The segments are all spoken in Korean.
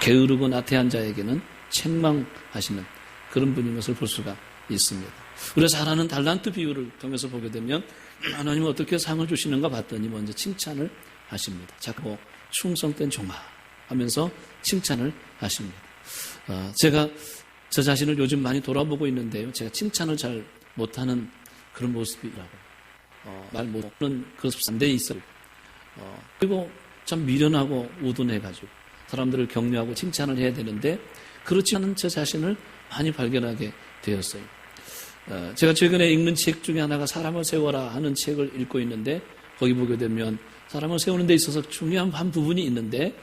게으르고 나태한 자에게는 책망하시는 그런 분인 것을 볼 수가 있습니다. 우리가 잘 아는 달란트 비유를 통해서 보게 되면 하나님은 어떻게 상을 주시는가 봤더니 먼저 칭찬을 하십니다. 자꾸 충성된 종아 하면서 칭찬을 하십니다. 제가 저 자신을 요즘 많이 돌아보고 있는데요. 제가 칭찬을 잘 못하는 그런 모습이라고 말 못하는 그 반대에 있어요. 그리고 참 미련하고 우둔해가지고 사람들을 격려하고 칭찬을 해야 되는데 그렇지 않은 저 자신을 많이 발견하게 되었어요. 제가 최근에 읽는 책 중에 하나가 사람을 세워라 하는 책을 읽고 있는데 거기 보게 되면 사람을 세우는 데 있어서 중요한 한 부분이 있는데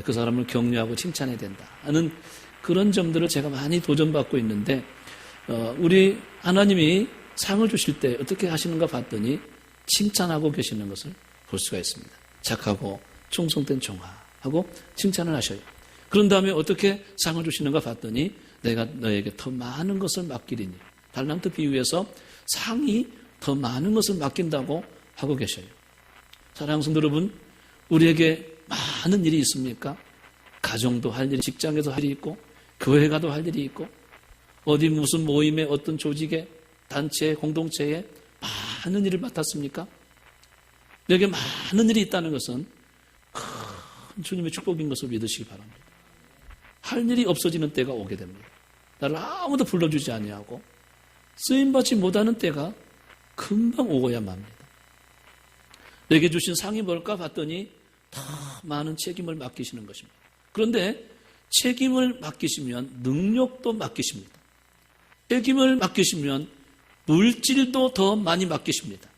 그 사람을 격려하고 칭찬해야 된다 하는 그런 점들을 제가 많이 도전받고 있는데 우리 하나님이 상을 주실 때 어떻게 하시는가 봤더니 칭찬하고 계시는 것을 볼 수가 있습니다. 착하고 충성된 종아 하고 칭찬을 하셔요. 그런 다음에 어떻게 상을 주시는가 봤더니 내가 너에게 더 많은 것을 맡기리니 달란트 비유에서 상이 더 많은 것을 맡긴다고 하고 계셔요. 사랑하는 성도 여러분, 우리에게 많은 일이 있습니까? 가정도 할 일이, 직장에도 할 일이 있고 교회 가도 할 일이 있고 어디 무슨 모임에 어떤 조직에 단체에 공동체에 많은 일을 맡았습니까? 내게 많은 일이 있다는 것은 큰 주님의 축복인 것을 믿으시기 바랍니다. 할 일이 없어지는 때가 오게 됩니다. 나를 아무도 불러주지 아니하고 쓰임받지 못하는 때가 금방 오고야 맙니다. 내게 주신 상이 뭘까 봤더니 더 많은 책임을 맡기시는 것입니다. 그런데 책임을 맡기시면 능력도 맡기십니다. 책임을 맡기시면 물질도 더 많이 맡기십니다.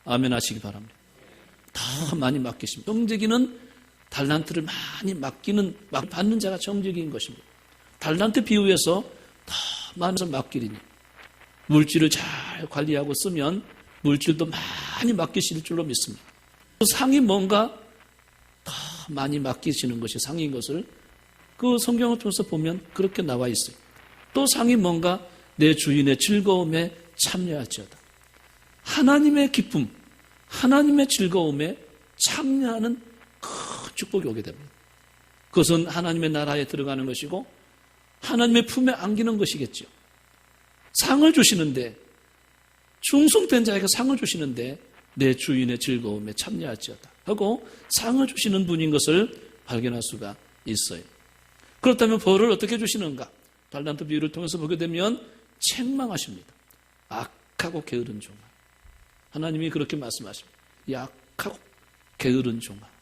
아멘 하시기 바랍니다. 더 많이 맡기십니다. 정직이는 달란트를 많이 받는 자가 정직인 것입니다. 달란트 비유에서 더 많은 것을 맡기리니 물질을 잘 관리하고 쓰면 물질도 많이 맡기실 줄로 믿습니다. 그 상이 뭔가 더 많이 맡기시는 것이 상인 것을 그 성경을 통해서 보면 그렇게 나와 있어요. 또 상이 뭔가 내 주인의 즐거움에 참여할지어다. 하나님의 기쁨, 하나님의 즐거움에 참여하는 큰 축복이 오게 됩니다. 그것은 하나님의 나라에 들어가는 것이고 하나님의 품에 안기는 것이겠죠. 상을 주시는데 충성된 자에게 상을 주시는데 내 주인의 즐거움에 참여할지어다 하고 상을 주시는 분인 것을 발견할 수가 있어요. 그렇다면 벌을 어떻게 주시는가? 달란트 비유를 통해서 보게 되면 책망하십니다. 악하고 게으른 종아. 하나님이 그렇게 말씀하십니다. 약하고 게으른 종아.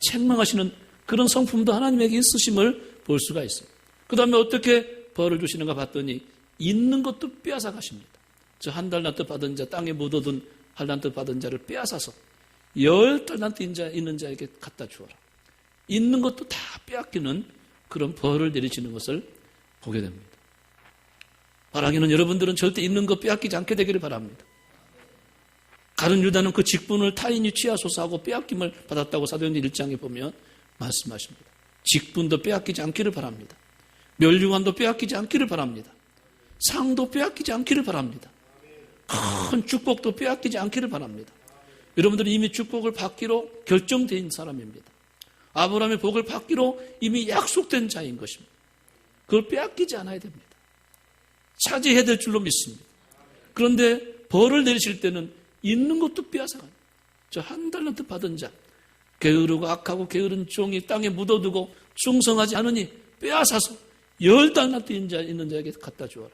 책망하시는 그런 성품도 하나님에게 있으심을 볼 수가 있어요. 그 다음에 어떻게 벌을 주시는가 봤더니 있는 것도 빼앗아 가십니다. 저 한 달란트 받은 자, 땅에 묻어둔 한 달란트 받은 자를 빼앗아서 10달란트 있는 자에게 갖다 주어라. 있는 것도 다 빼앗기는 그런 벌을 내리시는 것을 보게 됩니다. 바라기는 여러분들은 절대 있는 것 빼앗기지 않게 되기를 바랍니다. 가룟 유다는 그 직분을 타인이 취하소서 하고 빼앗김을 받았다고 사도행전 1장에 보면 말씀하십니다. 직분도 빼앗기지 않기를 바랍니다. 멸류관도 빼앗기지 않기를 바랍니다. 상도 빼앗기지 않기를 바랍니다. 큰 축복도 빼앗기지 않기를 바랍니다. 여러분들은 이미 축복을 받기로 결정된 사람입니다. 아브라함의 복을 받기로 이미 약속된 자인 것입니다. 그걸 빼앗기지 않아야 됩니다. 차지해야 될 줄로 믿습니다. 그런데 벌을 내리실 때는 있는 것도 빼앗아가요. 저 한 달란트 받은 자, 게으르고 악하고 게으른 종이 땅에 묻어두고 충성하지 않으니 빼앗아서 10달란트 있는 자에게 갖다 주어라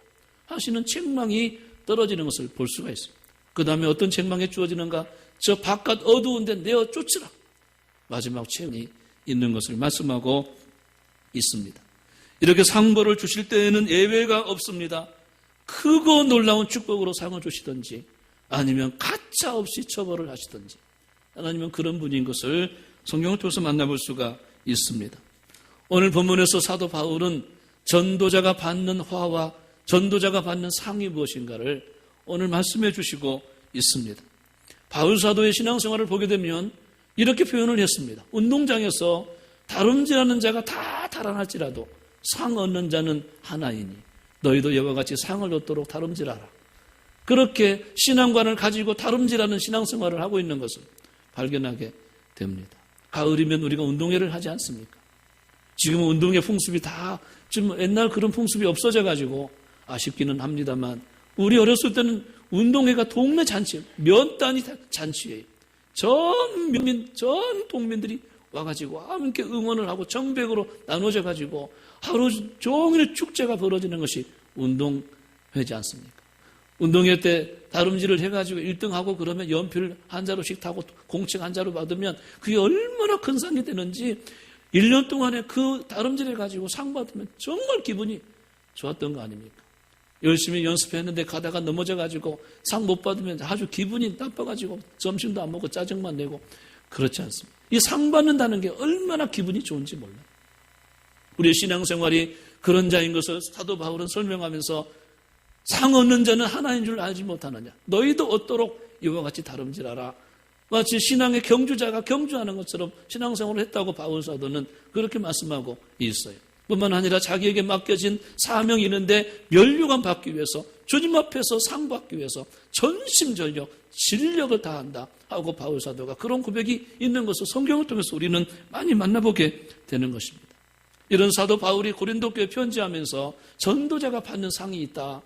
하시는 책망이 떨어지는 것을 볼 수가 있어요. 그 다음에 어떤 책망이 주어지는가? 저 바깥 어두운 데 내어 쫓으라. 마지막 책이 있는 것을 말씀하고 있습니다. 이렇게 상벌을 주실 때에는 예외가 없습니다. 크고 놀라운 축복으로 상을 주시든지 아니면 가차 없이 처벌을 하시든지 하나님은 그런 분인 것을 성경을 통해서 만나볼 수가 있습니다. 오늘 본문에서 사도 바울은 전도자가 받는 화와 전도자가 받는 상이 무엇인가를 오늘 말씀해 주시고 있습니다. 바울 사도의 신앙생활을 보게 되면 이렇게 표현을 했습니다. 운동장에서 다름질하는 자가 다 달아날지라도 상 얻는 자는 하나이니 너희도 이와 같이 상을 얻도록 다름질하라. 그렇게 신앙관을 가지고 다름질하는 신앙생활을 하고 있는 것을 발견하게 됩니다. 가을이면 우리가 운동회를 하지 않습니까? 지금은 운동의 풍습이 다 좀 옛날 그런 풍습이 없어져가지고 아쉽기는 합니다만, 우리 어렸을 때는 운동회가 동네 잔치, 몇 단위 잔치예요. 전 동민들이 와가지고 함께 응원을 하고 정백으로 나눠져가지고 하루 종일 축제가 벌어지는 것이 운동회지 않습니까? 운동회 때 다름질을 해가지고 1등하고 그러면 연필 한 자루씩 타고 공책 한 자루 받으면 그게 얼마나 큰 상이 되는지 1년 동안에 그 다름질 해가지고 상 받으면 정말 기분이 좋았던 거 아닙니까? 열심히 연습했는데 가다가 넘어져가지고 상 못 받으면 아주 기분이 나빠가지고 점심도 안 먹고 짜증만 내고 그렇지 않습니다. 이 상 받는다는 게 얼마나 기분이 좋은지 몰라요. 우리의 신앙생활이 그런 자인 것을 사도 바울은 설명하면서 상 얻는 자는 하나인 줄 알지 못하느냐. 너희도 얻도록 이와 같이 다름질하라. 마치 신앙의 경주자가 경주하는 것처럼 신앙생활을 했다고 바울 사도는 그렇게 말씀하고 있어요. 뿐만 아니라 자기에게 맡겨진 사명이 있는데 면류관 받기 위해서, 주님 앞에서 상 받기 위해서 전심전력, 진력을 다한다 하고 바울 사도가 그런 고백이 있는 것을 성경을 통해서 우리는 많이 만나보게 되는 것입니다. 이런 사도 바울이 고린도 교회에 편지하면서 전도자가 받는 상이 있다,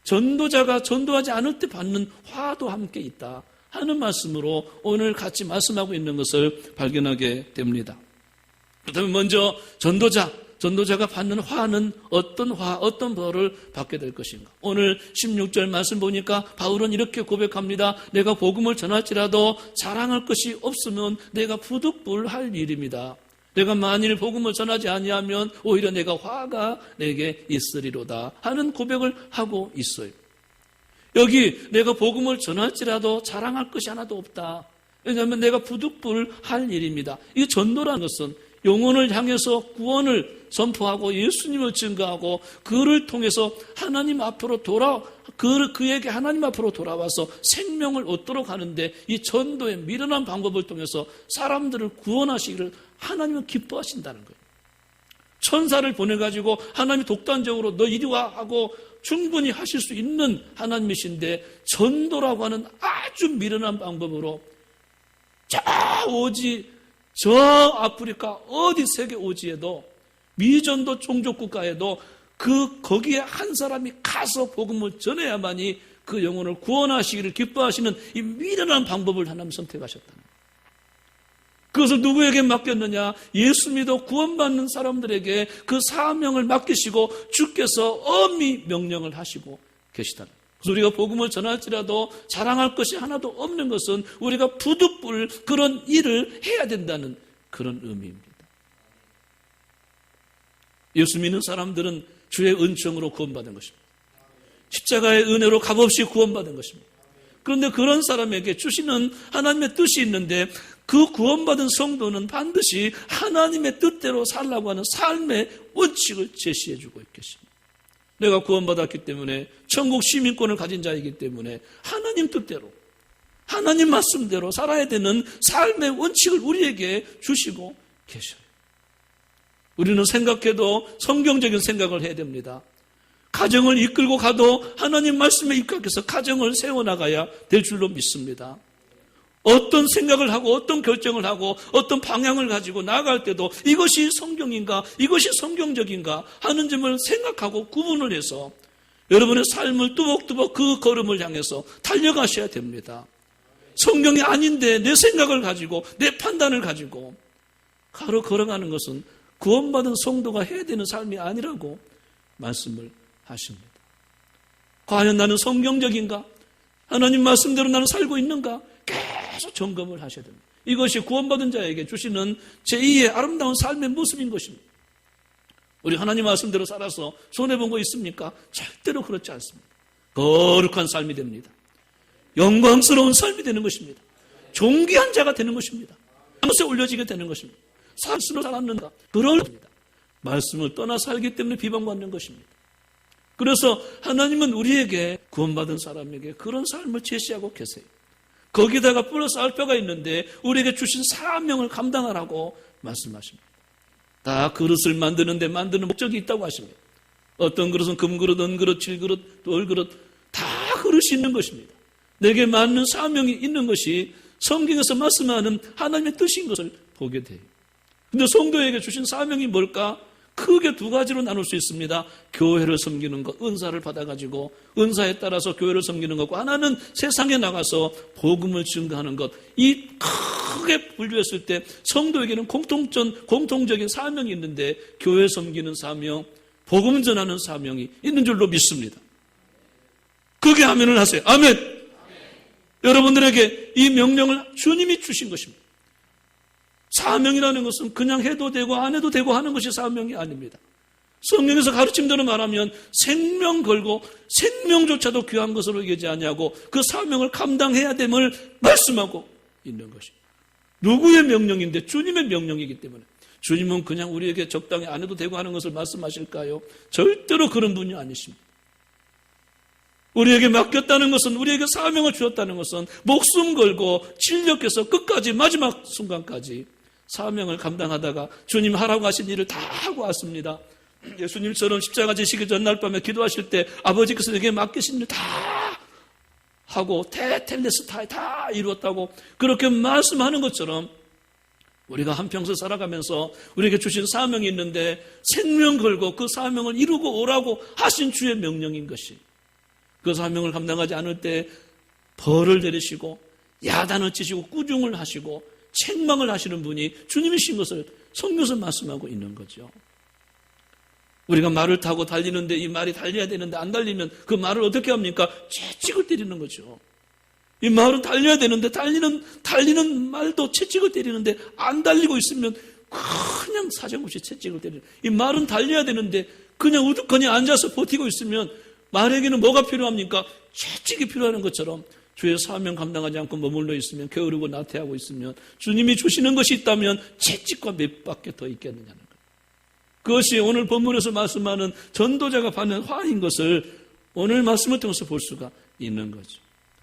전도자가 전도하지 않을 때 받는 화도 함께 있다 하는 말씀으로 오늘 같이 말씀하고 있는 것을 발견하게 됩니다. 그렇다면 먼저 전도자가 받는 화는 어떤 화, 어떤 벌을 받게 될 것인가? 오늘 16절 말씀 보니까 바울은 이렇게 고백합니다. 내가 복음을 전할지라도 자랑할 것이 없으면 내가 부득불할 일입니다. 내가 만일 복음을 전하지 아니하면 오히려 내가 화가 내게 있으리로다 하는 고백을 하고 있어요. 여기 내가 복음을 전할지라도 자랑할 것이 하나도 없다. 왜냐하면 내가 부득불할 일입니다. 이 전도라는 것은 영혼을 향해서 구원을 선포하고 예수님을 증거하고 그를 통해서 하나님 앞으로 그에게 하나님 앞으로 돌아와서 생명을 얻도록 하는데, 이 전도의 미련한 방법을 통해서 사람들을 구원하시기를 하나님은 기뻐하신다는 거예요. 천사를 보내가지고 하나님이 독단적으로 너 이리 와 하고 충분히 하실 수 있는 하나님이신데, 전도라고 하는 아주 미련한 방법으로 저 아프리카 어디 세계 오지에도, 미전도 종족 국가에도 거기에 한 사람이 가서 복음을 전해야만이 그 영혼을 구원하시기를 기뻐하시는 이 미련한 방법을 하나님 선택하셨다는 거예요. 그것을 누구에게 맡겼느냐? 예수 믿어 구원받는 사람들에게 그 사명을 맡기시고 주께서 엄히 명령을 하시고 계시다는 거예요. 그래서 우리가 복음을 전할지라도 자랑할 것이 하나도 없는 것은 우리가 부득불 그런 일을 해야 된다는 그런 의미입니다. 예수 믿는 사람들은 주의 은총으로 구원받은 것입니다. 십자가의 은혜로 값없이 구원받은 것입니다. 그런데 그런 사람에게 주시는 하나님의 뜻이 있는데, 그 구원받은 성도는 반드시 하나님의 뜻대로 살라고 하는 삶의 원칙을 제시해 주고 있겠습니다. 내가 구원받았기 때문에, 천국 시민권을 가진 자이기 때문에 하나님 뜻대로, 하나님 말씀대로 살아야 되는 삶의 원칙을 우리에게 주시고 계셔요. 우리는 생각해도 성경적인 생각을 해야 됩니다. 가정을 이끌고 가도 하나님 말씀에 입각해서 가정을 세워나가야 될 줄로 믿습니다. 어떤 생각을 하고 어떤 결정을 하고 어떤 방향을 가지고 나아갈 때도 이것이 성경인가, 이것이 성경적인가 하는 점을 생각하고 구분을 해서 여러분의 삶을 뚜벅뚜벅 그 걸음을 향해서 달려가셔야 됩니다. 성경이 아닌데 내 생각을 가지고 내 판단을 가지고 가로 걸어가는 것은 구원받은 성도가 해야 되는 삶이 아니라고 말씀을 하십니다. 과연 나는 성경적인가? 하나님 말씀대로 나는 살고 있는가? 계속 점검을 하셔야 됩니다. 이것이 구원받은 자에게 주시는 제2의 아름다운 삶의 모습인 것입니다. 우리 하나님 말씀대로 살아서 손해본 거 있습니까? 절대로 그렇지 않습니다. 거룩한 삶이 됩니다. 영광스러운 삶이 되는 것입니다. 존귀한 자가 되는 것입니다. 하늘에 올려지게 되는 것입니다. 살수록 살았는가? 그럴 겁니다. 말씀을 떠나 살기 때문에 비방받는 것입니다. 그래서 하나님은 우리에게 구원받은 사람에게 그런 삶을 제시하고 계세요. 거기다가 플러스 알파가 있는데 우리에게 주신 사명을 감당하라고 말씀하십니다. 다 그릇을 만드는 목적이 있다고 하십니다. 어떤 그릇은 금그릇, 은그릇, 질그릇, 돌그릇 다 그릇이 있는 것입니다. 내게 맞는 사명이 있는 것이 성경에서 말씀하는 하나님의 뜻인 것을 보게 돼요. 근데 성도에게 주신 사명이 뭘까? 크게 두 가지로 나눌 수 있습니다. 교회를 섬기는 것, 은사를 받아가지고 은사에 따라서 교회를 섬기는 것과 하나는 세상에 나가서 복음을 증거하는 것. 이 크게 분류했을 때 성도에게는 공통적인 사명이 있는데 교회 섬기는 사명, 복음 전하는 사명이 있는 줄로 믿습니다. 그게 아멘을 하세요. 아멘. 여러분들에게 이 명령을 주님이 주신 것입니다. 사명이라는 것은 그냥 해도 되고 안 해도 되고 하는 것이 사명이 아닙니다. 성경에서 가르침대로 말하면 생명 걸고 생명조차도 귀한 것으로 여기지 아니하고 그 사명을 감당해야 됨을 말씀하고 있는 것입니다. 누구의 명령인데? 주님의 명령이기 때문에. 주님은 그냥 우리에게 적당히 안 해도 되고 하는 것을 말씀하실까요? 절대로 그런 분이 아니십니다. 우리에게 맡겼다는 것은, 우리에게 사명을 주었다는 것은 목숨 걸고 진력해서 끝까지 마지막 순간까지 사명을 감당하다가 주님 하라고 하신 일을 다 하고 왔습니다. 예수님처럼 십자가 지시기 전날 밤에 기도하실 때 아버지께서 내게 맡기신 일 다 하고 테텔레스타에 다 이루었다고 그렇게 말씀하는 것처럼 우리가 한평생 살아가면서 우리에게 주신 사명이 있는데 생명 걸고 그 사명을 이루고 오라고 하신 주의 명령인 것이, 그 사명을 감당하지 않을 때 벌을 내리시고 야단을 치시고 꾸중을 하시고 책망을 하시는 분이 주님이신 것을 성경에서 말씀하고 있는 거죠. 우리가 말을 타고 달리는데 이 말이 달려야 되는데 안 달리면 그 말을 어떻게 합니까? 채찍을 때리는 거죠. 이 말은 달려야 되는데 달리는 말도 채찍을 때리는데 안 달리고 있으면 그냥 사정없이 채찍을 때리는, 이 말은 달려야 되는데 그냥 우두커니 앉아서 버티고 있으면 말에게는 뭐가 필요합니까? 채찍이 필요한 것처럼 주의 사명 감당하지 않고 머물러 있으면, 게으르고 나태하고 있으면 주님이 주시는 것이 있다면 채찍과 몇 밖에 더 있겠느냐는 거예요. 그것이 오늘 본문에서 말씀하는 전도자가 받는 화인 것을 오늘 말씀을 통해서 볼 수가 있는 거죠.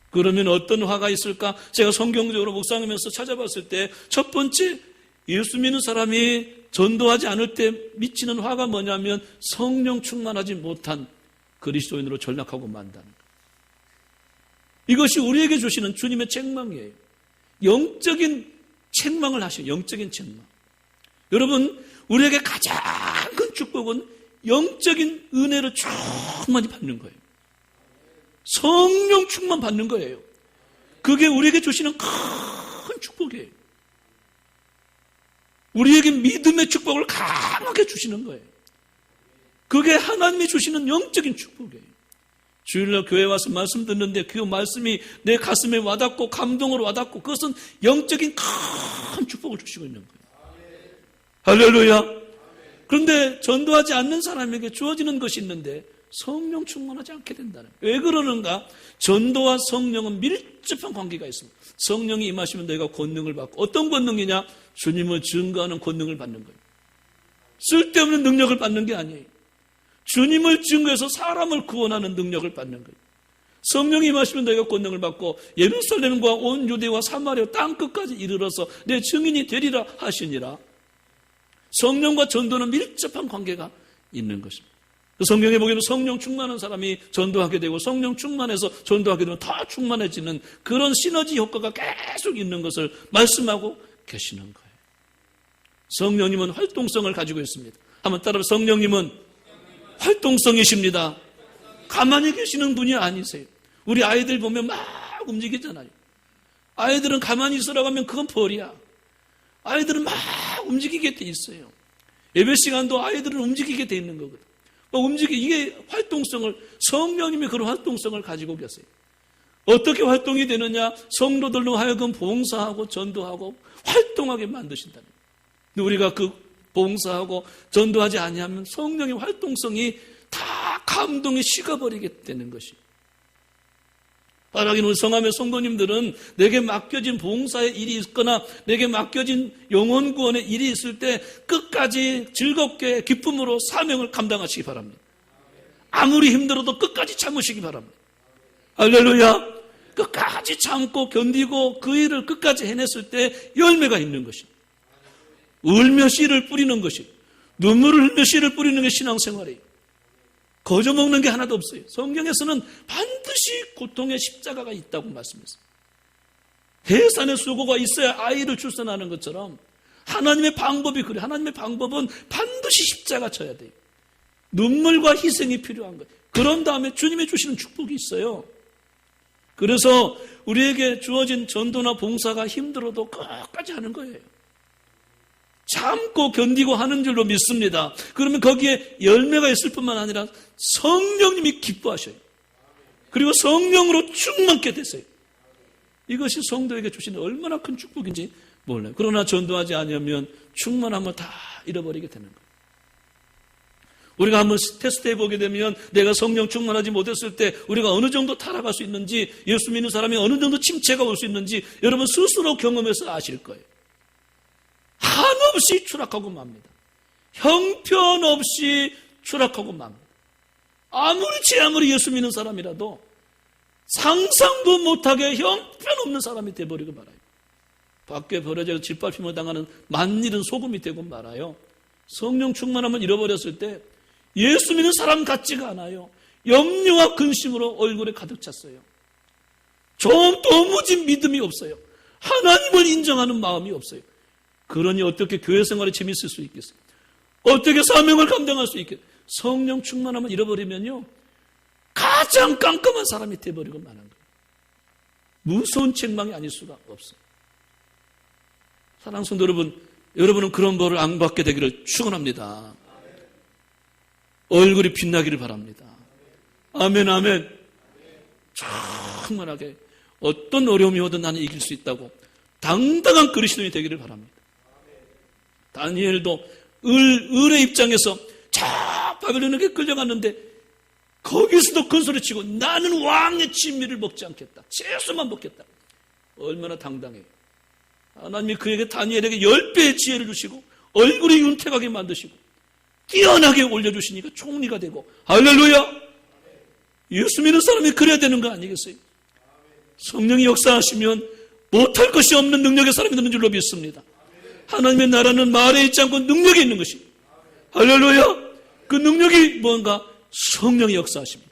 그러면 어떤 화가 있을까? 제가 성경적으로 묵상하면서 찾아봤을 때 첫 번째, 예수 믿는 사람이 전도하지 않을 때 미치는 화가 뭐냐면 성령 충만하지 못한 그리스도인으로 전락하고 만다는 거예요. 이것이 우리에게 주시는 주님의 책망이에요. 영적인 책망을 하셔요. 영적인 책망. 여러분, 우리에게 가장 큰 축복은 영적인 은혜를 충만히 받는 거예요. 성령 충만 받는 거예요. 그게 우리에게 주시는 큰 축복이에요. 우리에게 믿음의 축복을 강하게 주시는 거예요. 그게 하나님이 주시는 영적인 축복이에요. 주일날 교회 와서 말씀 듣는데 그 말씀이 내 가슴에 와닿고 감동으로 와닿고 그것은 영적인 큰 축복을 주시고 있는 거예요. 할렐루야. 그런데 전도하지 않는 사람에게 주어지는 것이 있는데 성령 충만하지 않게 된다는 거예요. 왜 그러는가? 전도와 성령은 밀접한 관계가 있습니다. 성령이 임하시면 너희가 권능을 받고, 어떤 권능이냐? 주님을 증거하는 권능을 받는 거예요. 쓸데없는 능력을 받는 게 아니에요. 주님을 증거해서 사람을 구원하는 능력을 받는 거예요. 성령이 임하시면 너희가 권능을 받고 예루살렘과 온 유대와 사마리아 땅 끝까지 이르러서 내 증인이 되리라 하시니라. 성령과 전도는 밀접한 관계가 있는 것입니다. 성경에 보기에는 성령 충만한 사람이 전도하게 되고 성령 충만해서 전도하게 되면 더 충만해지는 그런 시너지 효과가 계속 있는 것을 말씀하고 계시는 거예요. 성령님은 활동성을 가지고 있습니다. 한번 따라서 성령님은 활동성이십니다. 가만히 계시는 분이 아니세요. 우리 아이들 보면 막 움직이잖아요. 아이들은 가만히 있으라고 하면 그건 벌이야. 아이들은 막 움직이게 돼 있어요. 예배 시간도 아이들은 움직이게 돼 있는 거거든. 이게 활동성을, 성령님이 그런 활동성을 가지고 계세요. 어떻게 활동이 되느냐? 성도들로 하여금 봉사하고 전도하고 활동하게 만드신다는 거예요. 근데 우리가 그 봉사하고 전도하지 아니하면 성령의 활동성이 다 감동이 식어버리게 되는 것이. 바라긴 우리 성함의 성도님들은 내게 맡겨진 봉사의 일이 있거나 내게 맡겨진 영혼 구원의 일이 있을 때 끝까지 즐겁게 기쁨으로 사명을 감당하시기 바랍니다. 아무리 힘들어도 끝까지 참으시기 바랍니다. 할렐루야. 끝까지 참고 견디고 그 일을 끝까지 해냈을 때 열매가 있는 것입니다. 울며 씨를 뿌리는 것이, 눈물을 흘며 씨를 뿌리는 게 신앙생활이에요. 거저 먹는 게 하나도 없어요. 성경에서는 반드시 고통의 십자가가 있다고 말씀했어요. 해산의 수고가 있어야 아이를 출산하는 것처럼 하나님의 방법이 그래. 하나님의 방법은 반드시 십자가 져야 돼요. 눈물과 희생이 필요한 거예요. 그런 다음에 주님이 주시는 축복이 있어요. 그래서 우리에게 주어진 전도나 봉사가 힘들어도 끝까지 하는 거예요. 참고 견디고 하는 줄로 믿습니다. 그러면 거기에 열매가 있을 뿐만 아니라 성령님이 기뻐하셔요. 그리고 성령으로 충만케 되세요. 이것이 성도에게 주시는 얼마나 큰 축복인지 몰라요. 그러나 전도하지 않으면 충만함을 다 잃어버리게 되는 거예요. 우리가 한번 테스트 해보게 되면 내가 성령 충만하지 못했을 때 우리가 어느 정도 타락할 수 있는지, 예수 믿는 사람이 어느 정도 침체가 올 수 있는지 여러분 스스로 경험해서 아실 거예요. 한없이 추락하고 맙니다. 형편없이 추락하고 맙니다. 아무리 예수 믿는 사람이라도 상상도 못하게 형편없는 사람이 돼버리고 말아요. 밖에 버려져 짓밟힘을 당하는 만일은 소금이 되고 말아요. 성령 충만함을 잃어버렸을 때 예수 믿는 사람 같지가 않아요. 염려와 근심으로 얼굴에 가득 찼어요. 좀 도무지 믿음이 없어요. 하나님을 인정하는 마음이 없어요. 그러니 어떻게 교회 생활이 재밌을 수 있겠어요? 어떻게 사명을 감당할 수 있겠어요? 성령 충만함을 잃어버리면요, 가장 깜깜한 사람이 되어버리고 마는 거예요. 무서운 책망이 아닐 수가 없어요. 사랑하는 성도 여러분, 여러분은 그런 거를 안 받게 되기를 축원합니다. 얼굴이 빛나기를 바랍니다. 아멘, 아멘. 충만하게 어떤 어려움이 오든 나는 이길 수 있다고 당당한 그리스도인이 되기를 바랍니다. 다니엘도 을의 입장에서 저 바벨론에게 끌려갔는데 거기서도 큰 소리치고 나는 왕의 진미를 먹지 않겠다. 채소만 먹겠다. 얼마나 당당해요. 하나님이 그에게 다니엘에게 10배의 지혜를 주시고 얼굴이 윤택하게 만드시고 뛰어나게 올려주시니까 총리가 되고, 할렐루야! 예수 믿는 사람이 그래야 되는 거 아니겠어요? 성령이 역사하시면 못할 것이 없는 능력의 사람이 되는 줄로 믿습니다. 하나님의 나라는 말에 있지 않고 능력이 있는 것이, 할렐루야! 그 능력이 뭔가 성령이 역사하십니다.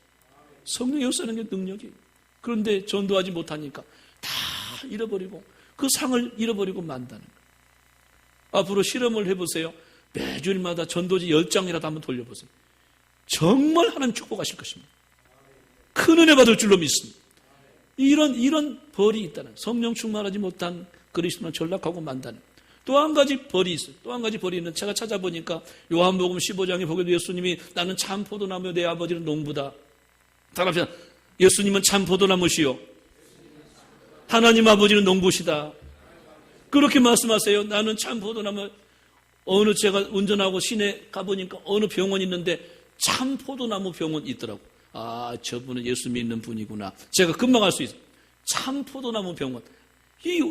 성령이 역사하는 게 능력이에요. 그런데 전도하지 못하니까 다 잃어버리고 그 상을 잃어버리고 만다는 거예요. 앞으로 실험을 해보세요. 매주일마다 전도지 10장이라도 한번 돌려보세요. 정말 하나님 축복하실 것입니다. 큰 은혜 받을 줄로 믿습니다. 이런 벌이 있다는, 성령 충만하지 못한 그리스도는 전락하고 만다는. 또 한 가지 벌이 있어요. 또 한 가지 벌이 있는, 제가 찾아보니까 요한복음 15장에 보게도 예수님이 나는 참 포도나무, 내 아버지는 농부다. 따라합시다. 예수님은 참 포도나무시요, 하나님 아버지는 농부시다. 그렇게 말씀하세요. 나는 참 포도나무. 어느 제가 운전하고 시내 가보니까 어느 병원이 있는데 참 포도나무 병원 있더라고. 아, 저분은 예수 믿는 분이구나. 제가 금방 알 수 있어요. 참 포도나무 병원. 이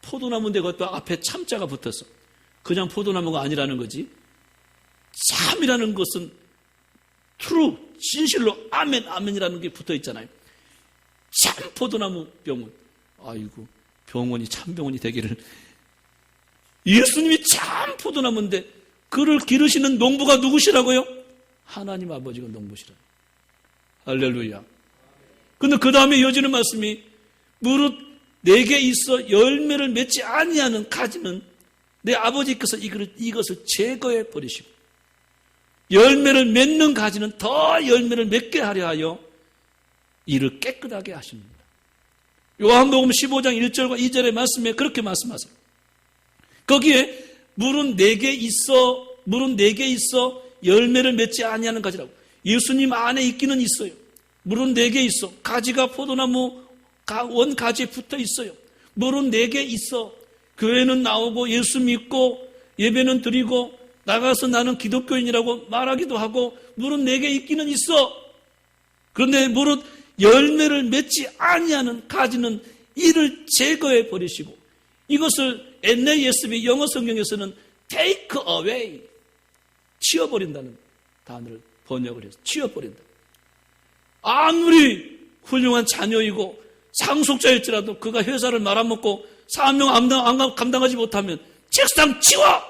포도나무인데 그것도 앞에 참자가 붙었어. 그냥 포도나무가 아니라는 거지. 참이라는 것은 true, 진실로 아멘, 아멘이라는 게 붙어 있잖아요. 참 포도나무 병원. 아이고, 병원이 참 병원이 되기를. 예수님이 참 포도나무인데 그를 기르시는 농부가 누구시라고요? 하나님 아버지가 농부시라. 할렐루야. 근데 그 다음에 이어지는 말씀이 무릇 내게 있어 열매를 맺지 아니하는 가지는 내 아버지께서 이것을 제거해 버리시고 열매를 맺는 가지는 더 열매를 맺게 하려 하여 이를 깨끗하게 하십니다. 요한복음 15장 1절과 2절의 말씀에 그렇게 말씀하세요. 거기에 물은 내게 있어 열매를 맺지 아니하는 가지라고. 예수님 안에 있기는 있어요. 물은 내게 있어. 가지가 포도나무 원 가지에 붙어 있어요. 물은 내게 있어. 교회는 나오고 예수 믿고 예배는 드리고 나가서 나는 기독교인이라고 말하기도 하고 물은 내게 있기는 있어. 그런데 물은 열매를 맺지 아니하는 가지는 이를 제거해 버리시고, 이것을 NASB 영어 성경에서는 take away, 치워버린다는 단어를 번역을 해서 치워버린다. 아무리 훌륭한 자녀이고 상속자일지라도 그가 회사를 말아먹고 사명 감당하지 못하면 책상 치워!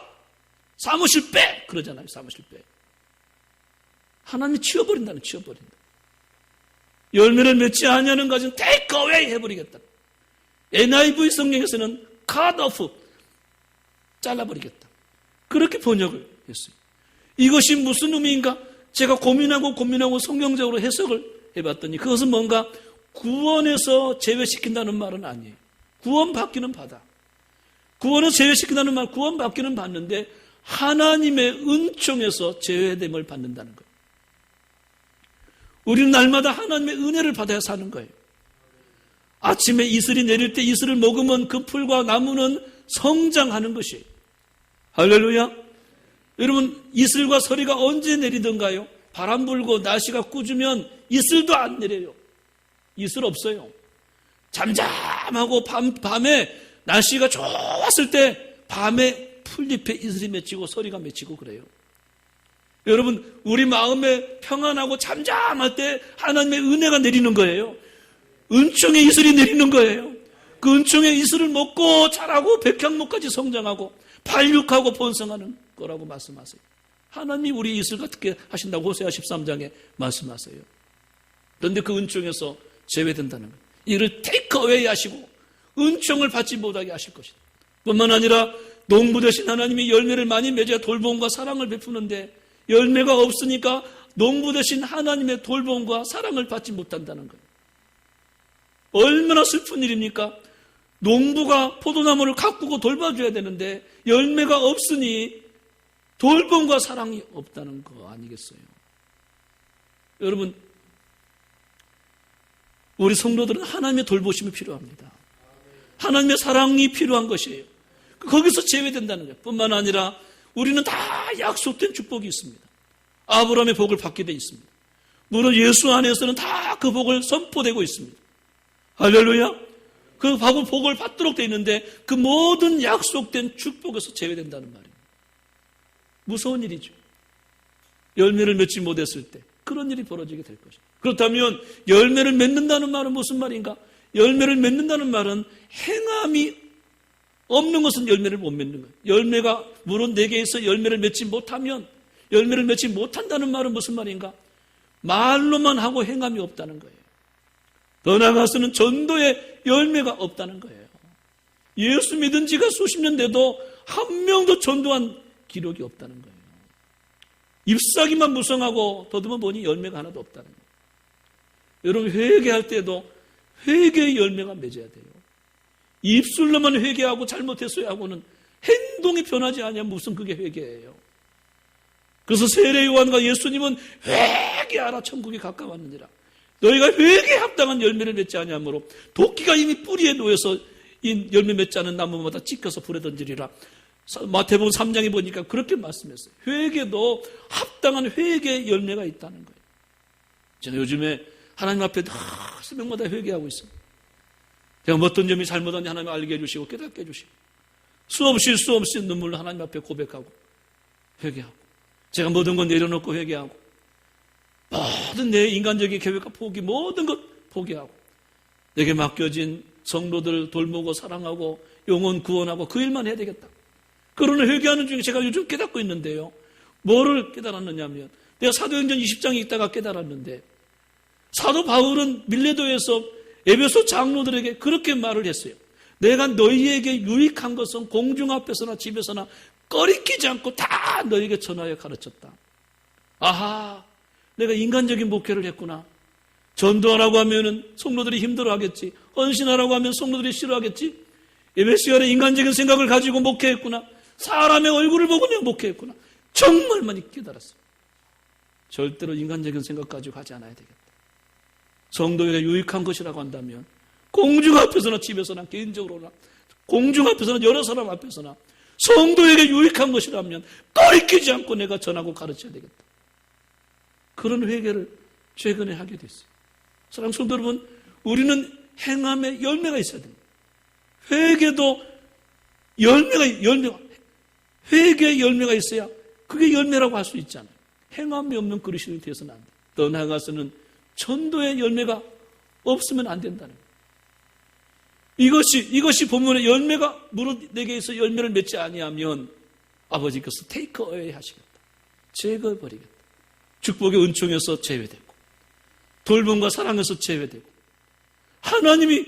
사무실 빼! 그러잖아요. 사무실 빼. 하나님이 치워버린다. 열매를 맺지 아니하는 가지는 take away 해버리겠다. NIV 성경에서는 cut off, 잘라버리겠다. 그렇게 번역을 했어요. 이것이 무슨 의미인가? 제가 고민하고 성경적으로 해석을 해봤더니 그것은 뭔가 구원에서 제외시킨다는 말은 아니에요. 구원받기는 받아. 구원에서 제외시킨다는 말, 구원받기는 받는데 하나님의 은총에서 제외됨을 받는다는 거예요. 우리는 날마다 하나님의 은혜를 받아야 사는 거예요. 아침에 이슬이 내릴 때 이슬을 먹으면 그 풀과 나무는 성장하는 것이에요. 할렐루야. 여러분, 이슬과 서리가 언제 내리던가요? 바람 불고 날씨가 꾸주면 이슬도 안 내려요. 이슬 없어요. 잠잠하고 밤에 날씨가 좋았을 때 밤에 풀잎에 이슬이 맺히고 서리가 맺히고 그래요. 여러분, 우리 마음에 평안하고 잠잠할 때 하나님의 은혜가 내리는 거예요. 은총의 이슬이 내리는 거예요. 그 은총의 이슬을 먹고 자라고 백향목까지 성장하고 발육하고 번성하는 거라고 말씀하세요. 하나님이 우리 이슬 같게 하신다고 호세아 13장에 말씀하세요. 그런데 그 은총에서 제외된다는 거예요. 이를 테이크어웨이 하시고 은총을 받지 못하게 하실 것이다. 뿐만 아니라 농부 되신 하나님이 열매를 많이 맺어야 돌봄과 사랑을 베푸는데 열매가 없으니까 농부 되신 하나님의 돌봄과 사랑을 받지 못한다는 거예요. 얼마나 슬픈 일입니까? 농부가 포도나무를 가꾸고 돌봐줘야 되는데 열매가 없으니 돌봄과 사랑이 없다는 거 아니겠어요? 여러분, 우리 성도들은 하나님의 돌보심이 필요합니다. 하나님의 사랑이 필요한 것이에요. 거기서 제외된다는 거예요. 뿐만 아니라 우리는 다 약속된 축복이 있습니다. 아브라함의 복을 받게 돼 있습니다. 물론 예수 안에서는 다 그 복을 선포되고 있습니다. 할렐루야. 그 복을 받도록 돼 있는데 그 모든 약속된 축복에서 제외된다는 말이에요. 무서운 일이죠. 열매를 맺지 못했을 때 그런 일이 벌어지게 될 것입니다. 그렇다면 열매를 맺는다는 말은 무슨 말인가? 열매를 맺는다는 말은 행함이 없는 것은 열매를 못 맺는 거예요. 열매가 물론 내게 있어 열매를 맺지 못하면 열매를 맺지 못한다는 말은 무슨 말인가? 말로만 하고 행함이 없다는 거예요. 더 나아가서는 전도에 열매가 없다는 거예요. 예수 믿은 지가 수십 년 돼도 한 명도 전도한 기록이 없다는 거예요. 잎사귀만 무성하고 더듬어 보니 열매가 하나도 없다는 거예요. 여러분, 회개할 때도 회개의 열매가 맺어야 돼요. 입술로만 회개하고 잘못했어야 하고는 행동이 변하지 않으면 무슨 그게 회개예요. 그래서 세례 요한과 예수님은 회개하라 천국이 가까웠느니라. 너희가 회개에 합당한 열매를 맺지 아니하므로 도끼가 이미 뿌리에 놓여서 이 열매 맺지 않은 나무마다 찢겨서 불에 던지리라. 마태복음 3장에 보니까 그렇게 말씀했어요. 회개도 합당한 회개의 열매가 있다는 거예요. 제가 요즘에 하나님 앞에 새벽마다 회개하고 있어요. 제가 어떤 점이 잘못한지 하나님 알게 해주시고 깨닫게 해주시고 수없이 눈물로 하나님 앞에 고백하고 회개하고 제가 모든 건 내려놓고 회개하고 모든 내 인간적인 계획과 포기 모든 것 포기하고 내게 맡겨진 성도들 돌보고 사랑하고 영혼 구원하고 그 일만 해야 되겠다. 그러는 회개하는 중에 제가 요즘 깨닫고 있는데요. 뭐를 깨달았느냐면 내가 사도행전 20장에 있다가 깨달았는데 사도 바울은 밀레도에서 에베소 장로들에게 그렇게 말을 했어요. 내가 너희에게 유익한 것은 공중 앞에서나 집에서나 꺼리끼지 않고 다 너희에게 전하여 가르쳤다. 아하, 내가 인간적인 목회를 했구나. 전도하라고 하면은 성도들이 힘들어하겠지. 헌신하라고 하면 성도들이 싫어하겠지. 예배 시간에 인간적인 생각을 가지고 목회했구나. 사람의 얼굴을 보고 내가 목회했구나. 정말 많이 깨달았어요. 절대로 인간적인 생각 가지고 하지 않아야 되겠다. 성도에게 유익한 것이라고 한다면 공중 앞에서나 집에서나 개인적으로나 공중 앞에서나 여러 사람 앞에서나 성도에게 유익한 것이라면 꺼리끼지 않고 내가 전하고 가르쳐야 되겠다. 그런 회개를 최근에 하게 됐어요. 사랑하는 성도 여러분, 우리는 행함에 열매가 있어야 됩니다. 회개도 회개의 열매가 있어야 그게 열매라고 할 수 있잖아요. 행함이 없는 그리스도인이 되어서는 안 돼요. 더 나아가서는 전도의 열매가 없으면 안 된다는 거예요. 이것이 본문의 열매가 무릇 내게서 열매를 맺지 아니하면 아버지께서 테이크 어웨이 하시겠다. 제거해 버리겠다. 축복의 은총에서 제외되고 돌봄과 사랑에서 제외되고 하나님이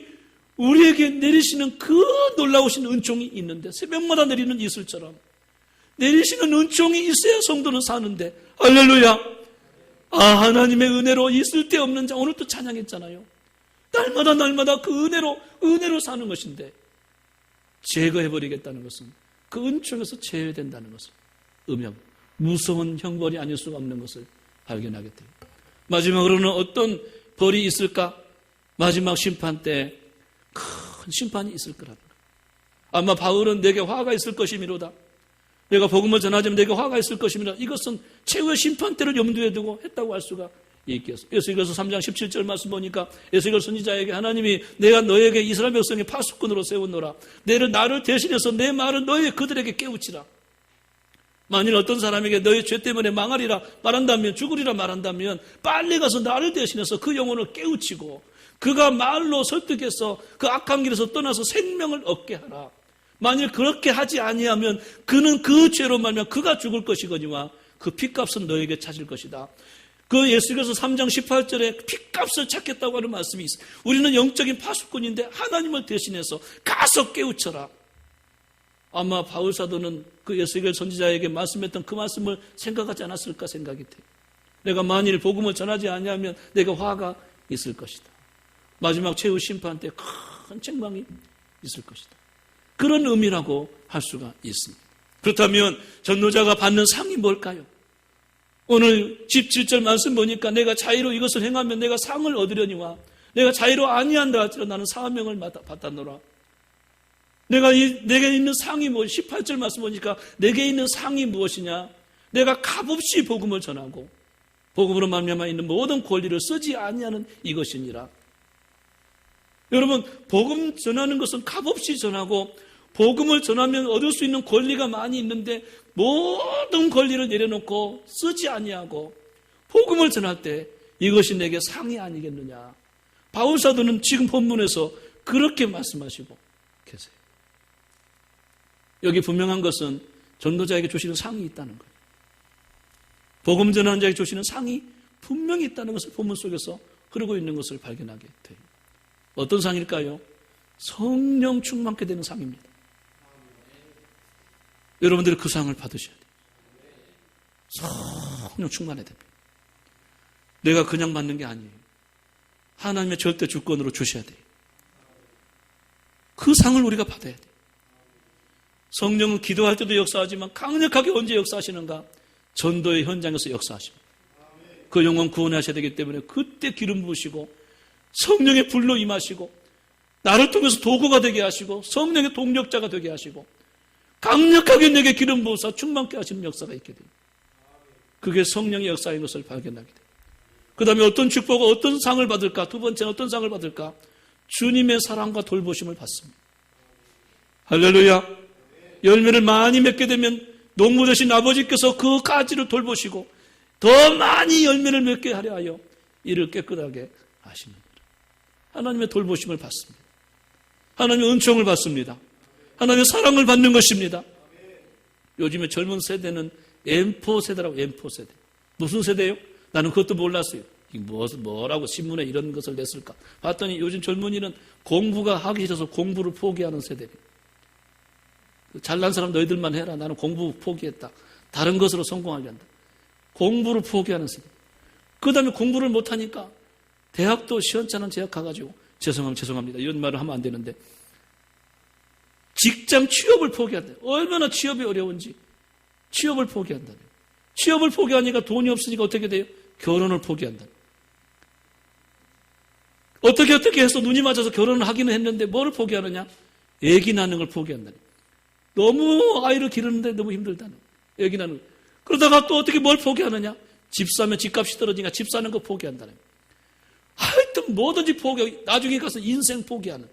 우리에게 내리시는 그 놀라우신 은총이 있는데, 새벽마다 내리는 이슬처럼 내리시는 은총이 있어야 성도는 사는데, 할렐루야. 하나님의 은혜로 있을 데 없는 자, 오늘 또 찬양했잖아요. 날마다 그 은혜로 사는 것인데, 제거해버리겠다는 것은, 그 은총에서 제외된다는 것을 의미하고, 무서운 형벌이 아닐 수가 없는 것을 발견하게 돼요. 마지막으로는 어떤 벌이 있을까? 마지막 심판 때 큰 심판이 있을 거라는 거예요. 아마 바울은 내게 화가 있을 것이미로다. 내가 복음을 전하자면 내게 화가 있을 것이미로다. 이것은 최후의 심판 때를 염두에 두고 했다고 할 수가 있겠어요. 에스겔서 3장 17절 말씀 보니까 에스겔 선지자에게 하나님이 내가 너에게 이스라엘 백성의 파수꾼으로 세웠노라. 나를 대신해서 내 말을 그들에게 깨우치라. 만일 어떤 사람에게 너의 죄 때문에 망하리라 말한다면, 죽으리라 말한다면, 빨리 가서 나를 대신해서 그 영혼을 깨우치고 그가 말로 설득해서 그 악한 길에서 떠나서 생명을 얻게 하라. 만일 그렇게 하지 아니하면 그는 그 죄로 말미암아 그가 죽을 것이거니와 그 핏값은 너에게 찾을 것이다. 그 예수께서 3장 18절에 핏값을 찾겠다고 하는 말씀이 있어요. 우리는 영적인 파수꾼인데 하나님을 대신해서 가서 깨우쳐라. 아마 바울 사도는 그 에스겔 선지자에게 말씀했던 그 말씀을 생각하지 않았을까 생각이 돼요. 내가 만일 복음을 전하지 아니하면 내가 화가 있을 것이다. 마지막 최후 심판 때 큰 책망이 있을 것이다. 그런 의미라고 할 수가 있습니다. 그렇다면 전도자가 받는 상이 뭘까요? 오늘 17절 말씀 보니까 내가 자의로 이것을 행하면 내가 상을 얻으려니와 내가 자의로 아니한다 할지라도 나는 사명을 받았노라. 내게 있는 상이 18절 말씀 보니까 내게 있는 상이 무엇이냐? 내가 값없이 복음을 전하고 복음으로 말미암아 있는 모든 권리를 쓰지 아니하는 이것이니라. 여러분, 복음 전하는 것은 값없이 전하고 복음을 전하면 얻을 수 있는 권리가 많이 있는데 모든 권리를 내려놓고 쓰지 아니하고 복음을 전할 때 이것이 내게 상이 아니겠느냐. 바울 사도는 지금 본문에서 그렇게 말씀하시고 계세요. 여기 분명한 것은 전도자에게 주시는 상이 있다는 거예요. 복음 전하는 자에게 주시는 상이 분명히 있다는 것을 본문 속에서 흐르고 있는 것을 발견하게 돼요. 어떤 상일까요? 성령 충만케 되는 상입니다. 여러분들이 그 상을 받으셔야 돼요. 성령 충만해야 됩니다. 내가 그냥 받는 게 아니에요. 하나님의 절대 주권으로 주셔야 돼요. 그 상을 우리가 받아야 돼요. 성령은 기도할 때도 역사하지만 강력하게 언제 역사하시는가? 전도의 현장에서 역사하십니다. 그 영혼 구원하셔야 되기 때문에 그때 기름 부으시고 성령의 불로 임하시고 나를 통해서 도구가 되게 하시고 성령의 동력자가 되게 하시고 강력하게 내게 기름 부으사 충만케 하시는 역사가 있게 돼요. 그게 성령의 역사인 것을 발견하게 돼요. 그 다음에 어떤 축복과 어떤 상을 받을까? 두 번째는 어떤 상을 받을까? 주님의 사랑과 돌보심을 받습니다. 할렐루야. 열매를 많이 맺게 되면 농부 되신 아버지께서 그 가지를 돌보시고 더 많이 열매를 맺게 하려 하여 이를 깨끗하게 하십니다. 하나님의 돌보심을 받습니다. 하나님의 은총을 받습니다. 하나님의 사랑을 받는 것입니다. 요즘에 젊은 세대는 M4 세대라고. M4 세대. 무슨 세대예요? 나는 그것도 몰랐어요. 뭐라고 신문에 이런 것을 냈을까? 봤더니 요즘 젊은이는 공부가 하기 싫어서 공부를 포기하는 세대예요. 잘난 사람 너희들만 해라. 나는 공부 포기했다. 다른 것으로 성공하게 한다. 공부를 포기하는 세대. 그 다음에 공부를 못하니까 대학도 시원찮은 대학 가가지고 죄송합니다. 이런 말을 하면 안 되는데 직장 취업을 포기한다. 얼마나 취업이 어려운지 취업을 포기한다. 취업을 포기하니까 돈이 없으니까 어떻게 돼요? 결혼을 포기한다. 어떻게 해서 눈이 맞아서 결혼을 하기는 했는데 뭐를 포기하느냐? 애기 낳는 걸 포기한다. 너무 아이를 기르는데 너무 힘들다는 거예요. 애기 낳는 거. 그러다가 또 어떻게 뭘 포기하느냐? 집 사면 집값이 떨어지니까 집 사는 거 포기한다는 거예요. 하여튼 뭐든지 포기하고 나중에 가서 인생 포기하는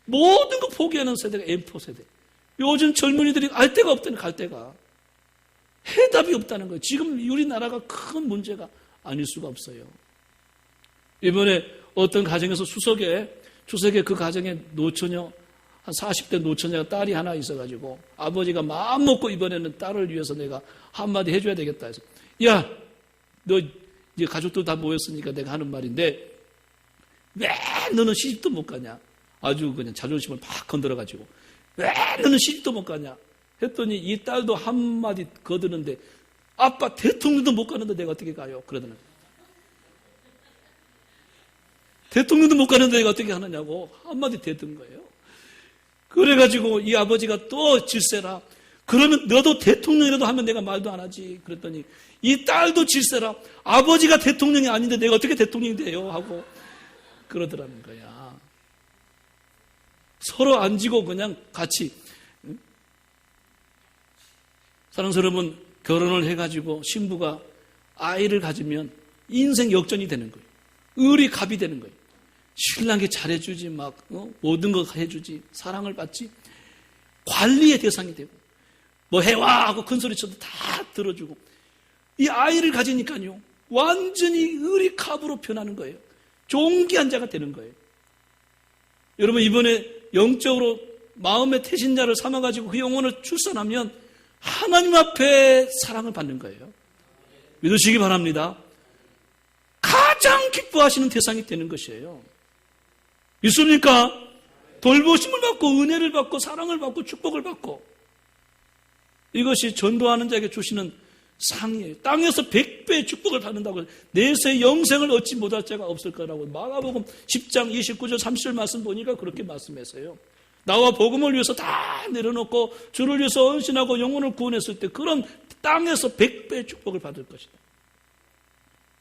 모든 거 포기하는 세대가 M4 세대. 요즘 젊은이들이 알 데가 없다는 갈 데가 해답이 없다는 거예요. 지금 우리나라가 큰 문제가 아닐 수가 없어요. 이번에 어떤 가정에서 추석에 그 가정에 노처녀 한 40대 노처녀가 딸이 하나 있어가지고 아버지가 마음 먹고 이번에는 딸을 위해서 내가 한마디 해줘야 되겠다 해서 야, 너 이제 가족들 다 모였으니까 내가 하는 말인데 왜 너는 시집도 못 가냐? 아주 그냥 자존심을 막 건드려가지고 왜 너는 시집도 못 가냐 했더니 이 딸도 한마디 거드는데 아빠 대통령도 못 가는데 내가 어떻게 가요? 그러더니 대통령도 못 가는데 내가 어떻게 하느냐고 한마디 대든 거예요. 그래가지고 이 아버지가 또 질세라. 그러면 너도 대통령이라도 하면 내가 말도 안 하지. 그랬더니 이 딸도 질세라. 아버지가 대통령이 아닌데 내가 어떻게 대통령이 돼요? 하고 그러더라는 거야. 서로 안 지고 그냥 같이. 사랑스러운 여러분, 결혼을 해가지고 신부가 아이를 가지면 인생 역전이 되는 거예요. 을이 갑이 되는 거예요. 신랑에게 잘해주지, 모든 거 해주지, 사랑을 받지, 관리의 대상이 되고, 뭐 해와! 하고 큰 소리 쳐도 다 들어주고, 이 아이를 가지니까요, 완전히 을이 갑으로 변하는 거예요. 존귀한 자가 되는 거예요. 여러분, 이번에 영적으로 마음의 태신자를 삼아가지고 그 영혼을 출산하면 하나님 앞에 사랑을 받는 거예요. 믿으시기 바랍니다. 가장 기뻐하시는 대상이 되는 것이에요. 있습니까? 돌보심을 받고 은혜를 받고 사랑을 받고 축복을 받고 이것이 전도하는 자에게 주시는 상이에요. 땅에서 100배의 축복을 받는다고 내세의 영생을 얻지 못할 자가 없을 거라고 마가복음 10장 29절 30절 말씀 보니까 그렇게 말씀했어요. 나와 복음을 위해서 다 내려놓고 주를 위해서 헌신하고 영혼을 구원했을 때 그런 땅에서 100배의 축복을 받을 것이다.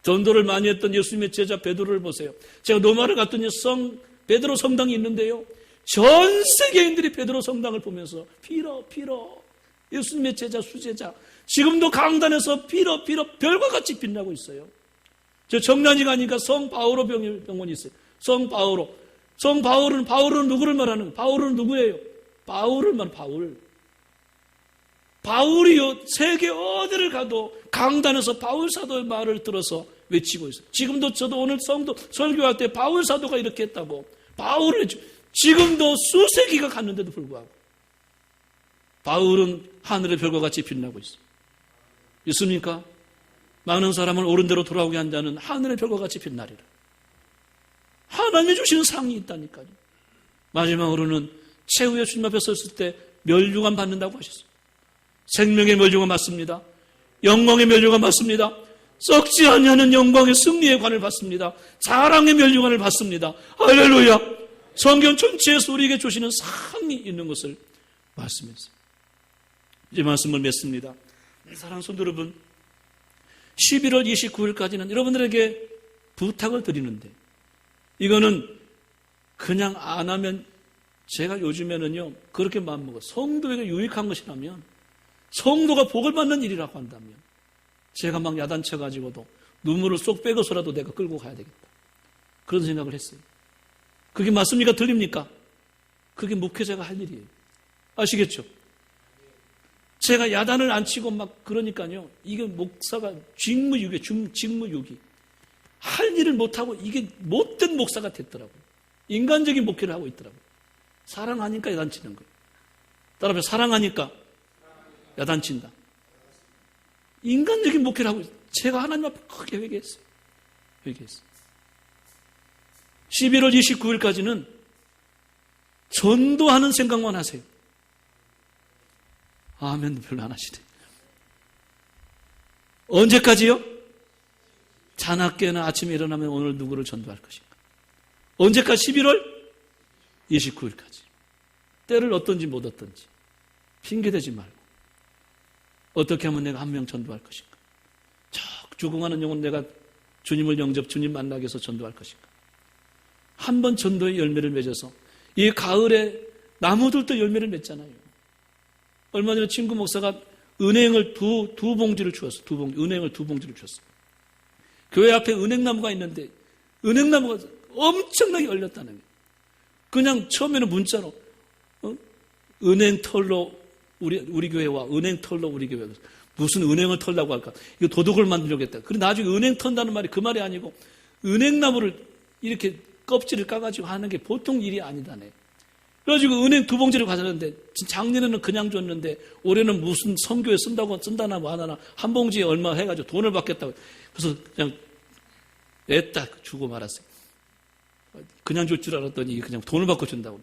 전도를 많이 했던 예수님의 제자 베드로를 보세요. 제가 로마를 갔더니 베드로 성당이 있는데요. 전 세계인들이 베드로 성당을 보면서 빌어 예수님의 제자 수제자 지금도 강단에서 빌어 별과 같이 빛나고 있어요. 저 정란이 가니까 성 바오로 병원이 있어요. 성 바울은 누구를 말하는 거예요? 바울은 누구예요? 바울을 말하는 바울이요 세계 어디를 가도 강단에서 바울 사도의 말을 들어서 외치고 있어요. 지금도 저도 오늘 성도 설교할 때 바울 사도가 이렇게 했다고 바울을 지금도 수세기가 갔는데도 불구하고 바울은 하늘의 별과 같이 빛나고 있어요. 있습니까? 많은 사람을 옳은 대로 돌아오게 한 자는 하늘의 별과 같이 빛나리라. 하나님이 주시는 상이 있다니까요. 마지막으로는 최후의 주님 앞에 섰을 때 멸류관 받는다고 하셨어요. 생명의 멸류관 받습니다. 영광의 멸류관 받습니다. 썩지 아니하는 영광의 승리의 관을 받습니다. 자랑의 멸류관을 받습니다. 할렐루야. 성경 전체에서 우리에게 주시는 상이 있는 것을 말씀했어요. 이 말씀을 맺습니다. 사랑하는 성도 여러분, 11월 29일까지는 여러분들에게 부탁을 드리는데 이거는 그냥 안 하면 제가 요즘에는요 그렇게 마음먹어요. 성도에게 유익한 것이라면 성도가 복을 받는 일이라고 한다면 제가 막 야단쳐가지고도 눈물을 쏙 빼고서라도 내가 끌고 가야 되겠다. 그런 생각을 했어요. 그게 맞습니까? 들립니까? 그게 목회자가 할 일이에요. 아시겠죠? 제가 야단을 안 치고 막 그러니까요. 이게 목사가 직무유기. 할 일을 못하고 이게 못된 목사가 됐더라고요. 인간적인 목회를 하고 있더라고요. 사랑하니까 야단치는 거예요. 따라서 사랑하니까 야단친다. 인간적인 목회를 하고 있어요. 제가 하나님 앞에 크게 회개했어요. 11월 29일까지는 전도하는 생각만 하세요. 아멘도 별로 안 하시네. 언제까지요? 자나깨나 아침에 일어나면 오늘 누구를 전도할 것인가? 언제까지? 11월 29일까지. 때를 얻든지 못 얻든지 핑계대지 말고 어떻게 하면 내가 한 명 전도할 것인가? 죽어가는 영혼 내가 주님을 주님 만나기 위해서 전도할 것인가? 한 번 전도의 열매를 맺어서 이 가을에 나무들도 열매를 맺잖아요. 얼마 전에 친구 목사가 은행을 두 봉지를 주었어. 은행을 두 봉지를 주었어. 교회 앞에 은행나무가 있는데 은행나무가 엄청나게 열렸다는 거예요. 그냥 처음에는 문자로 은행 털로 우리 교회와 은행 털로 우리 교회. 무슨 은행을 털라고 할까? 이거 도둑을 만들려고 했다. 그리고 나중에 은행 턴다는 말이 그 말이 아니고 은행나무를 이렇게 껍질을 까가지고 하는 게 보통 일이 아니다네. 그래가지고 은행 두 봉지를 가져왔는데 작년에는 그냥 줬는데 올해는 무슨 선교에 쓴다나 뭐 하나 한 봉지에 얼마 해가지고 돈을 받겠다고. 그래서 그냥 냈다 주고 말았어요. 그냥 줄 줄 알았더니 그냥 돈을 받고 준다고.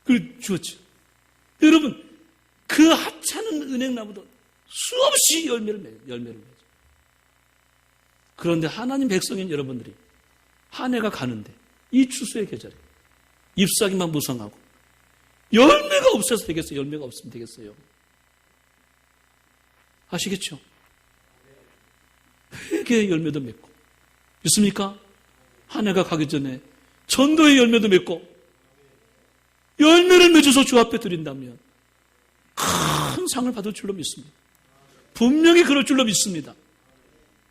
그걸 주었죠. 여러분, 그 하찮은 은행나무도 수없이 열매를 맺죠. 그런데 하나님 백성인 여러분들이 한 해가 가는데 이 추수의 계절에 잎사귀만 무성하고 열매가 없어서 되겠어요? 열매가 없으면 되겠어요? 아시겠죠? 회개의 열매도 맺고 있습니까? 한 해가 가기 전에 전도의 열매도 맺고 열매를 맺어서 주 앞에 드린다면 큰 상을 받을 줄로 믿습니다. 분명히 그럴 줄로 믿습니다.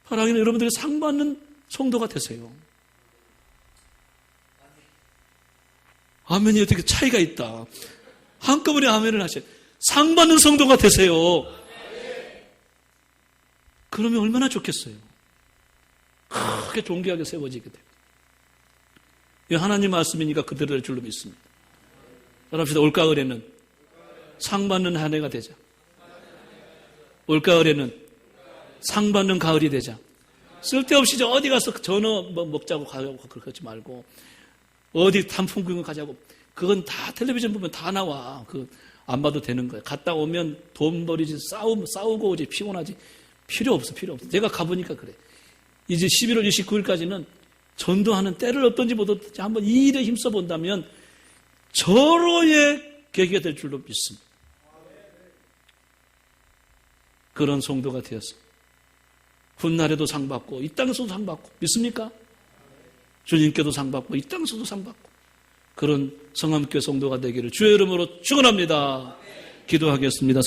사랑하는 여러분들이 상 받는 성도가 되세요. 아멘이 어떻게 차이가 있다. 한꺼번에 아멘을 하셔요. 상 받는 성도가 되세요. 그러면 얼마나 좋겠어요. 크게 존귀하게 세워지게 돼요. 이 하나님 말씀이니까 그대로 될 줄로 믿습니다. 따라합시다. 올가을에는 상 받는 한 해가 되자. 올가을에는 상 받는 가을이 되자. 쓸데없이 어디 가서 전어 먹자고 가자고 그러지 말고 어디 단풍 구경 가자고. 그건 다 텔레비전 보면 다 나와. 안 봐도 되는 거예요. 갔다 오면 돈 버리지 싸우고 오지 피곤하지. 필요 없어. 제가 가보니까 그래. 이제 11월 29일까지는 전도하는 때를 어떤지 보든지 한번 이 일에 힘써 본다면 절호의 계기가 될 줄로 믿습니다. 그런 성도가 되어서 훗날에도 상 받고 이 땅에서도 상 받고 믿습니까? 주님께도 상 받고 이 땅에서도 상 받고 그런 성함교회 성도가 되기를 주의 이름으로 축원합니다. 기도하겠습니다.